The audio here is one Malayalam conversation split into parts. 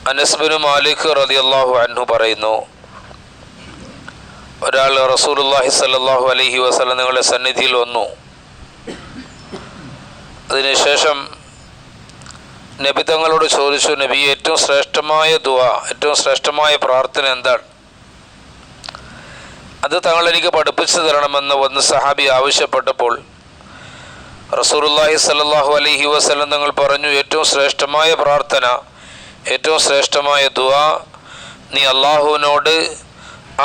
അനസ് ബിൻ മാലിക് റളിയല്ലാഹു അൻഹു പറയുന്നു, ഒരാൾ റസൂലുള്ളാഹി സ്വല്ലല്ലാഹു അലൈഹി വസല്ലം നിങ്ങളുടെ സന്നിധിയിൽ വന്നു. അതിനുശേഷം നബി തങ്ങളോട് ചോദിച്ചു, നബി, ഏറ്റവും ശ്രേഷ്ഠമായ ദുആ, ഏറ്റവും ശ്രേഷ്ഠമായ പ്രാർത്ഥന എന്താണ്? അത് തങ്ങൾ എനിക്ക് പഠിപ്പിച്ചു തരണമെന്ന് വന്ന് സഹാബി ആവശ്യപ്പെട്ടപ്പോൾ റസൂലുള്ളാഹി സ്വല്ലല്ലാഹു അലൈഹി വസല്ലം തങ്ങൾ പറഞ്ഞു, ഏറ്റവും ശ്രേഷ്ഠമായ പ്രാർത്ഥന, ഏറ്റവും ശ്രേഷ്ഠമായ ദുആ നീ അള്ളാഹുവിനോട്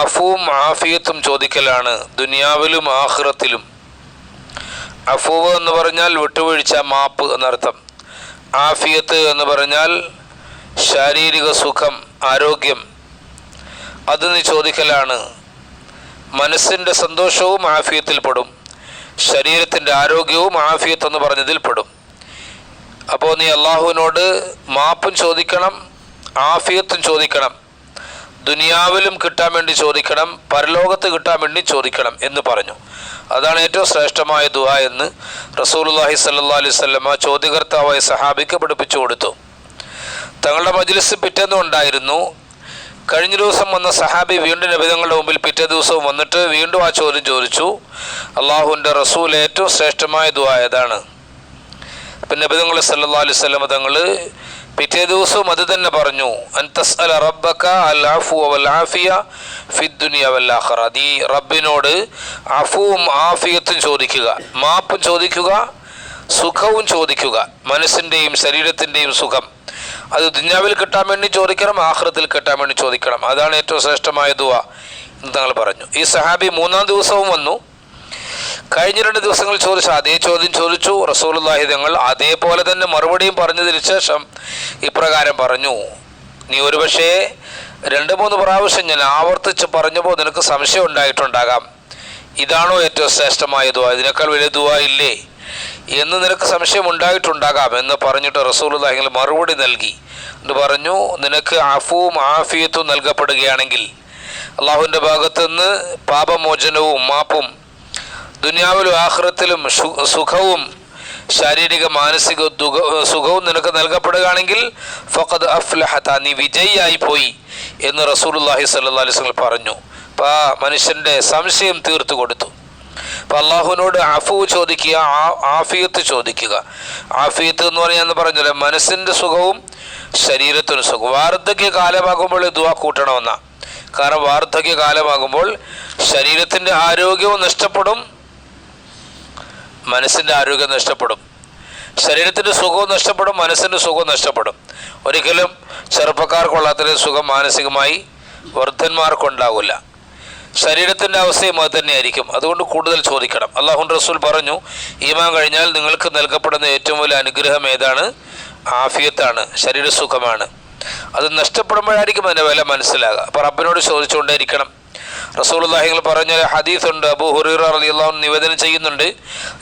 അഫുവും ആഫിയത്തും ചോദിക്കലാണ്, ദുനിയാവിലും ആഖിറത്തിലും. അഫുവ് എന്ന് പറഞ്ഞാൽ വിട്ടുവീഴ്ച, മാപ്പ് എന്നർത്ഥം. ആഫിയത്ത് എന്ന് പറഞ്ഞാൽ ശാരീരിക സുഖം, ആരോഗ്യം, അത് നീ ചോദിക്കലാണ്. മനസ്സിൻ്റെ സന്തോഷവും ആഫിയത്തിൽപ്പെടും, ശരീരത്തിൻ്റെ ആരോഗ്യവും ആഫിയത്ത് എന്ന് പറഞ്ഞതിൽപ്പെടും. അപ്പോൾ നീ അള്ളാഹുവിനോട് മാപ്പും ചോദിക്കണം, ആഫിയത്തും ചോദിക്കണം. ദുനിയാവിലും കിട്ടാൻ വേണ്ടി ചോദിക്കണം, പരലോകത്ത് കിട്ടാൻ വേണ്ടി ചോദിക്കണം എന്ന് പറഞ്ഞു. അതാണ് ഏറ്റവും ശ്രേഷ്ഠമായ ദുആ എന്ന് റസൂലുള്ളാഹി സ്വല്ലല്ലാഹു അലൈഹി വസല്ലം ചോദ്യകർത്താവായ സഹാബിക്ക് പഠിപ്പിച്ചു കൊടുത്തു. തങ്ങളുടെ മജ്ലിസ് പിറ്റേന്നും ഉണ്ടായിരുന്നു. കഴിഞ്ഞ ദിവസം വന്ന സഹാബി വീണ്ടും നബി തങ്ങളുടെ മുമ്പിൽ പിറ്റേ ദിവസവും വന്നിട്ട് വീണ്ടും ആ ചോദ്യം ചോദിച്ചു, അള്ളാഹുവിൻ്റെ റസൂൽ ഏറ്റവും ശ്രേഷ്ഠമായ ദുആ ഏതാണ്? അപ്പം നബി തങ്ങൾ സല്ലല്ലാഹു അലൈഹി വസല്ലം തങ്ങൾ പിറ്റേ ദിവസവും അത് തന്നെ പറഞ്ഞു, അൻ തസ്അല റബ്ബക അൽ അഫ്വ വൽ ആഫിയ ഫിദ് ദുനിയ വൽ ആഖിറ. നീ റബ്ബിനോട് അഫുവും ആഫിയത്തും ചോദിക്കുക, മാപ്പും ചോദിക്കുക, സുഖവും ചോദിക്കുക. മനസ്സിൻ്റെയും ശരീരത്തിൻ്റെയും സുഖം അത് ദുനിയാവിൽ കിട്ടാൻ വേണ്ടി ചോദിക്കണം, ആഖിറത്തിൽ കിട്ടാൻ വേണ്ടി ചോദിക്കണം. അതാണ് ഏറ്റവും ശ്രേഷ്ഠമായ ദുആ എന്ന് തങ്ങൾ പറഞ്ഞു. ഈ സഹാബി മൂന്നാം ദിവസവും വന്നു. കഴിഞ്ഞ 2 ദിവസങ്ങൾ ചോദിച്ച അതേ ചോദ്യം ചോദിച്ചു. റസൂലുള്ളാഹി തങ്ങൾ അതേപോലെ തന്നെ മറുപടിയും പറഞ്ഞതിന് ശേഷം ഇപ്രകാരം പറഞ്ഞു, നീ ഒരുപക്ഷേ 2-3 പ്രാവശ്യം ഞാൻ ആവർത്തിച്ച് പറഞ്ഞപ്പോൾ നിനക്ക് സംശയം ഉണ്ടായിട്ടുണ്ടാകാം, ഇതാണോ ഏറ്റവും ശ്രേഷ്ഠമായ ദുആ, ഇതിനേക്കാൾ വലിയ ദുആ ഇല്ലേ എന്ന് നിനക്ക് സംശയം ഉണ്ടായിട്ടുണ്ടാകാം എന്ന് പറഞ്ഞിട്ട് റസൂലുള്ളാഹി മറുപടി നൽകി. എന്ന് പറഞ്ഞു, നിനക്ക് അഫുവും ആഫിയത്തും നൽകപ്പെടുകയാണെങ്കിൽ അള്ളാഹുവിൻ്റെ ഭാഗത്തുനിന്ന് പാപമോചനവും മാപ്പും ദുനിയാവിലും ആഖിറത്തിലും സുഖവും ശാരീരിക മാനസിക സുഖവും നിനക്ക് നൽകപ്പെടുകയാണെങ്കിൽ ഫഖദ് അഫ്ലഹത, നീ വിജയിയായി പോയി എന്ന് റസൂലുള്ളാഹി സ്വല്ലല്ലാഹു അലൈഹി വസല്ലം പറഞ്ഞു. അപ്പോൾ ആ മനുഷ്യൻ്റെ സംശയം തീർത്തു കൊടുത്തു. അപ്പോൾ അള്ളാഹുവിനോട് അഫു ചോദിക്കുക, ആഫിയത്ത് ചോദിക്കുക. ആഫിയത്ത് എന്ന് പറഞ്ഞാൽ മനസ്സിൻ്റെ സുഖവും ശരീരത്തിന് സുഖം. വാർദ്ധക്യ കാലമാകുമ്പോൾ ദുആ കൂട്ടണമെന്നാണ്. കാരണം വാർദ്ധക്യ കാലമാകുമ്പോൾ ശരീരത്തിൻ്റെ ആരോഗ്യവും നഷ്ടപ്പെടും, മനസ്സിൻ്റെ ആരോഗ്യം നഷ്ടപ്പെടും, ശരീരത്തിൻ്റെ സുഖവും നഷ്ടപ്പെടും, മനസ്സിൻ്റെ സുഖവും നഷ്ടപ്പെടും. ഒരിക്കലും ചെറുപ്പക്കാർക്കുള്ളത്രയും സുഖം മാനസികമായി വൃദ്ധന്മാർക്കുണ്ടാവില്ല. ശരീരത്തിൻ്റെ അവസ്ഥയും അത് തന്നെയായിരിക്കും. അതുകൊണ്ട് കൂടുതൽ ചോദിക്കണം. അല്ലാഹുവിൻ്റെ റസൂൽ പറഞ്ഞു, ഈമാൻ കഴിഞ്ഞാൽ നിങ്ങൾക്ക് നൽകപ്പെടുന്ന ഏറ്റവും വലിയ അനുഗ്രഹം ഏതാണ്? ആഫിയത്താണ്, ശരീരസുഖമാണ്. അത് നഷ്ടപ്പെടുമ്പോഴായിരിക്കും അതിൻ്റെ വില മനസ്സിലാകുക. അപ്പോൾ റബ്ബിനോട് ചോദിച്ചുകൊണ്ടേയിരിക്കണം. റസൂലുള്ളാഹി പറഞ്ഞ ഹദീസ് ഉണ്ട്, അബൂ ഹുറൈറ റളിയല്ലാഹു അൻഹു നിവേദനം ചെയ്യുന്നുണ്ട്,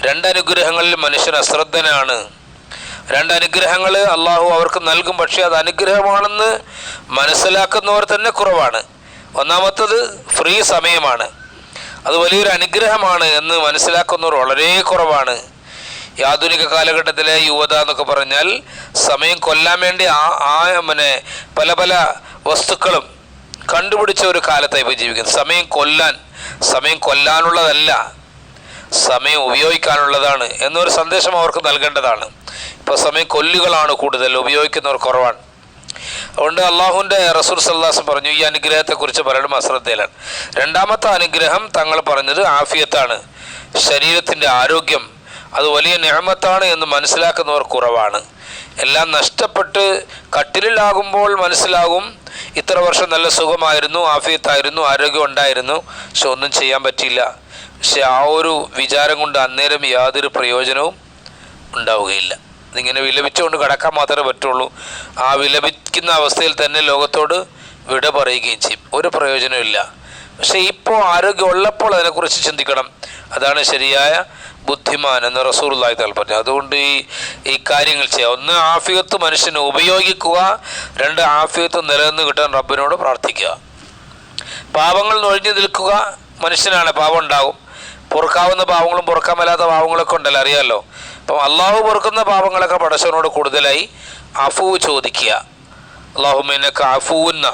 2 അനുഗ്രഹങ്ങളിൽ മനുഷ്യൻ അശ്രദ്ധനാണ്. 2 അനുഗ്രഹങ്ങൾ അള്ളാഹു അവർക്ക് നൽകും, പക്ഷേ അത് അനുഗ്രഹമാണെന്ന് മനസ്സിലാക്കുന്നവർ തന്നെ കുറവാണ്. ഒന്നാമത്തത് ഫ്രീ സമയമാണ്, അത് വലിയൊരു അനുഗ്രഹമാണ് എന്ന് മനസ്സിലാക്കുന്നവർ വളരെ കുറവാണ്. ഈ ആധുനിക കാലഘട്ടത്തിലെ യുവത എന്നൊക്കെ പറഞ്ഞാൽ സമയം കൊല്ലാൻ വേണ്ടി പല പല വസ്തുക്കളും കണ്ടുപിടിച്ച ഒരു കാലത്തായി ഇപ്പോൾ ജീവിക്കുന്നത്. സമയം കൊല്ലാനുള്ളതല്ല, സമയം ഉപയോഗിക്കാനുള്ളതാണ് എന്നൊരു സന്ദേശം അവർക്ക് നൽകേണ്ടതാണ്. ഇപ്പോൾ സമയം കൊല്ലുകളാണ് കൂടുതൽ, ഉപയോഗിക്കുന്നവർ കുറവാണ്. അതുകൊണ്ട് അള്ളാഹുവിൻ്റെ റസൂൽ സല്ലല്ലാഹു അലൈഹി വസല്ലം പറഞ്ഞു, ഈ അനുഗ്രഹത്തെക്കുറിച്ച് പലരും അശ്രദ്ധയിലാണ്. 2ാമത്തെ അനുഗ്രഹം തങ്ങൾ പറഞ്ഞത് ആഫിയത്താണ്, ശരീരത്തിൻ്റെ ആരോഗ്യം. അത് വലിയ നിഅമത്താണ് എന്ന് മനസ്സിലാക്കുന്നവർ കുറവാണ്. എല്ലാം നഷ്ടപ്പെട്ട് കട്ടിലിലാകുമ്പോൾ മനസ്സിലാകും, ഇത്ര വർഷം നല്ല സുഖമായിരുന്നു, ആഫിയത്തായിരുന്നു, ആരോഗ്യം ഉണ്ടായിരുന്നു, പക്ഷെ ഒന്നും ചെയ്യാൻ പറ്റിയില്ല. പക്ഷെ ആ ഒരു വിചാരം കൊണ്ട് അന്നേരം യാതൊരു പ്രയോജനവും ഉണ്ടാവുകയില്ല. ഇതിങ്ങനെ വിലപിച്ചുകൊണ്ട് കിടക്കാൻ മാത്രമേ പറ്റുള്ളൂ. ആ വിലപിക്കുന്ന അവസ്ഥയിൽ തന്നെ ലോകത്തോട് വിട പറയുകയും ചെയ്യും, ഒരു പ്രയോജനമില്ല. പക്ഷെ ഇപ്പോൾ ആരോഗ്യം ഉള്ളപ്പോൾ അതിനെക്കുറിച്ച് ചിന്തിക്കണം. അതാണ് ശരിയായ ബുദ്ധിമാൻ എന്ന് റസൂലുള്ളാഹി തആല പറഞ്ഞു. അതുകൊണ്ട് ഈ കാര്യങ്ങൾ ചെയ്യാം. 1 ആഫിയത്ത് മനുഷ്യന് ഉപയോഗിക്കുക, 2 ആഫിയത്ത് നിലനിന്ന് കിട്ടാൻ റബ്ബിനോട് പ്രാർത്ഥിക്കുക. പാപങ്ങൾ ഒഴിഞ്ഞു നിൽക്കുക. മനുഷ്യനാണ്, പാപം ഉണ്ടാകും. പൊറുക്കാവുന്ന പാവങ്ങളും പൊറുക്കാൻ മേലാത്ത പാവങ്ങളൊക്കെ ഉണ്ടല്ലോ, അറിയാമല്ലോ. അപ്പം അള്ളാഹു പൊറുക്കുന്ന പാവങ്ങളൊക്കെ പടച്ചവനോട് കൂടുതലായി അഫു ചോദിക്കുക. അല്ലാഹുമ്മ അഫൂന്ന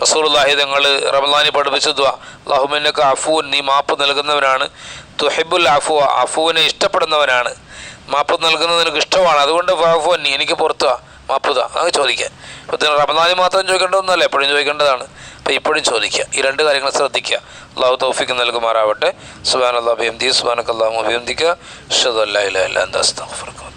റസൂലുള്ളാഹി തങ്ങൾ റമളാനിൽ പഠിപ്പിച്ച ദുആ, അല്ലാഹുമ്മ അഫൂൻ, നീ മാപ്പ് നൽകുന്നവനാണ്, തുഹിബ്ബുൽ അഫ്വ, അഫുവിനെ ഇഷ്ടപ്പെടുന്നവനാണ്, മാപ്പ് നൽകുന്നത് നിനക്ക് ഇഷ്ടമാണ്, അതുകൊണ്ട് ഫഅഫു നീ എനിക്ക് പുറത്തുവാ, മാപ്പുത. അത് ചോദിക്കാൻ ഇപ്പോൾ റമളാനിൽ മാത്രം ചോദിക്കേണ്ടതൊന്നുമല്ല, എപ്പോഴും ചോദിക്കേണ്ടതാണ്. അപ്പോൾ ഇപ്പോഴും ചോദിക്കുക. ഈ രണ്ട് കാര്യങ്ങൾ ശ്രദ്ധിക്കുക. അല്ലാഹു തൗഫീഖ് നൽകുമാറാവട്ടെ. സുബ്ഹാനല്ലാഹി വബിഹംദിഹി സുബ്ഹാനക്കല്ലാഹുമ്മ വബിഹംദിക അഷ്ഹദു അല്ലാ ഇലാഹ ഇല്ല അൻത അസ്തഗ്ഫിറുക.